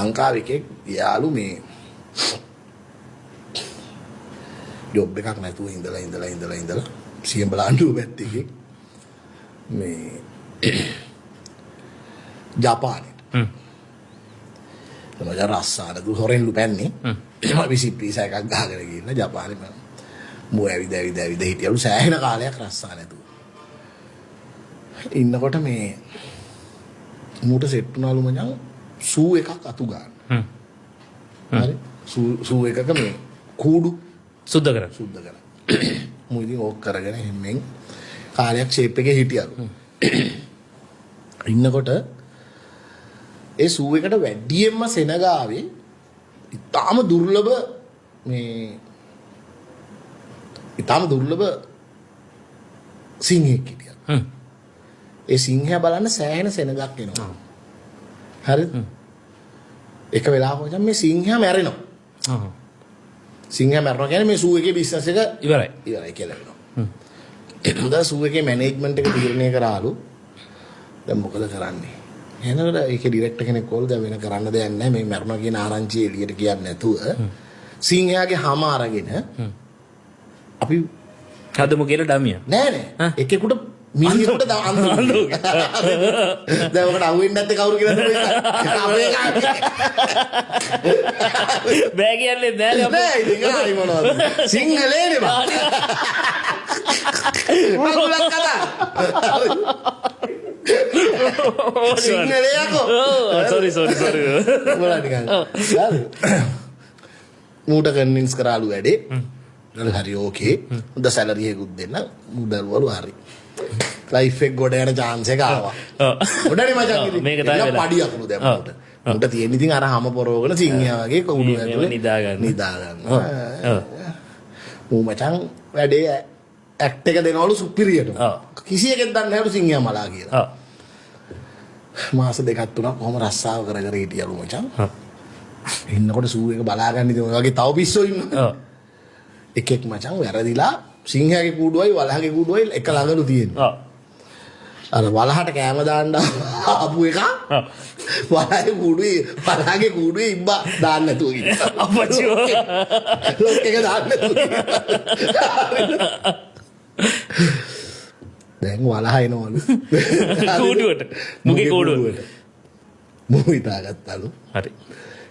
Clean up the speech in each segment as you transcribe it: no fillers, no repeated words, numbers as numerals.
ලංකාවේ එකෙක් යාළු මේ ජොබ් එකක් නැතුව ඉඳලා සියම් බලාන්ඩුව පැත්තේ එකෙක් මේ ජපානෙට මචං රස්සාන දු හොරෙන්ලු පැන්නේ විසිප් වීසා එකක් ගහගෙන ගිහින් ජපානෙ මෝ ඇවිද හිටියලු සෑහෙන කාලයක් රස්සා නැතුව ඉන්නකොට මේ මූට සෙට් වුණාලු මචං සූ එකක් අතු ගන්න හරි සූ එකක මේ කූඩු සුද්ධ කර මූ ඉතින් ඕක කරගෙන හැම්මෙන් කාලයක් ෂේප් එකේ හිටියලු ඉන්නකොට ඒ සූ එකට වැඩියෙන්ම සෙනගාවේ ඉතාම දුර්ලභ සිංහෙක් හිටියා. ඒ සිංහයා බලන්න සෑහෙන සෙනගක් එනවා. හරිද? එක වෙලාවක මචං මේ සිංහයා මැරෙනවා. සිංහයා මැරෙනවා කියන්නේ මේ සූ එකේ බිස්නස් එක ඉවරයි කියලා වෙනවා. දැන් සූ එකේ මැනේජ්මන්ට් එක තීරණය කරාලු. දැන් මොකද කරන්නේ? එහෙනම් ඒකේ ඩිරෙක්ටර් කෙනෙක් කෝල් දැන් වෙන කරන්න දෙයක් නැහැ. මේ මැරෙනවා කියන ආරංචිය එළියට කියන්නේ නැතුව සිංහයාගේ හැම අරගෙන අපි හදමු කියලා ඩමිය. නෑ එකෙකුට මිනිහෙකුට අඳුරු. දැන් ඔකට අහුවෙන්නේ නැත්තේ කවුරු කියලාද අපේ බෑ කියන්නේ නෑ ඉතින් ආයි මොනවද සිංහලේනේ බා. මගුලක් කතා. සිංහලේ යකෝ. sorry. මොලා නිකන්. මූට කන්වින්ස් කරාලු වැඩේ. හරි ඕකේ. හොඳ සැලරි එකකුත් දෙන්න. මුදල්වලු හරි. ලයිෆ් එක ගොඩ යන chance එක ආවා. ගොඩනේ මචං ඉතින්. මේක තමයි වෙලා. පඩියක්ලු දැන් මූට. මූට තියෙන ඉතින් අර හැම පොරවගෙන සිංහයා වගේ කවුඩු ඇතුලේ නිදා ගන්න. මූ මචං වැඩේ ඇක්ට් එක දෙනවලු සුපිරියට. කිසි එකෙක් දන්නේ නැහැලු සිංහයා මලා කියලා. මාස දෙකක් තුනක් කොහොම රස්සාව කර හිටියලු මචං. ඉන්නකොට සූ එක බලාගන්න ඉතින් ඔය වගේ තව පිස්සෝ ඉන්නවා. එකෙක් මචං වැරදිලා සිංහයාගේ කූඩුවයි වලහගේ කූඩුවයි එක ළඟලු තියෙනවා. අර වලහට කෑම දාන්න ආපු එක වලහගේ කූඩුවේ ඉබ්බා දාන්න නැතුව ගියා. අපච්චෝ. ලොක් එක දාන්න නැතුව. දැන් වලහ එනවලු. කූඩුවට. මුගේ කූඩුවට. මූ හිතාගත්තලු. හරි.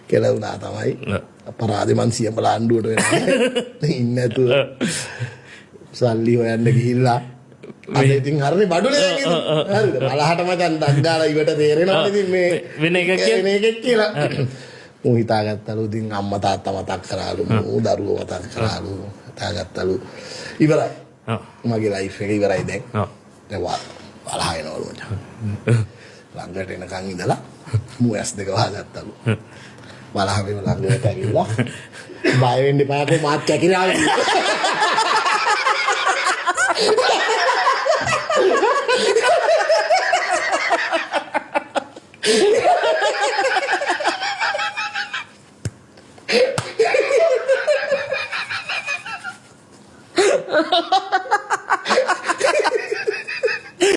කෙලවුණා තමයි. අපරාධේ මං සියම බලාන්ඩුවට වෙනවා. ඉන්නේ නැතුව. සල්ලි හොයන්න ගිහිල්ලා අද ඉතින් හරිනේ බඩුනේ දැන් ඉතින් හරිද බලහට මචං දක් ගාලා ඉවට තේරෙනවා ඉතින් මේ වෙන එකක් කියලා මූ හිතාගත්තලු ඉතින් අම්මා තාත්තා මතක් කරාලු මූ දරුවෝ මතක් කරාලු හිතාගත්තලු ඉවරයි මගේ ලයිෆ් එක ඉවරයි දැන් දැන් බලහ එනවලු මචං ළඟට එනකන් ඉඳලා මූ ඇස් දෙක වහගත්තලු බලහම ළඟට ඇවිල්ලා බය වෙන්න එපා කො මාත් කැකිරාවේ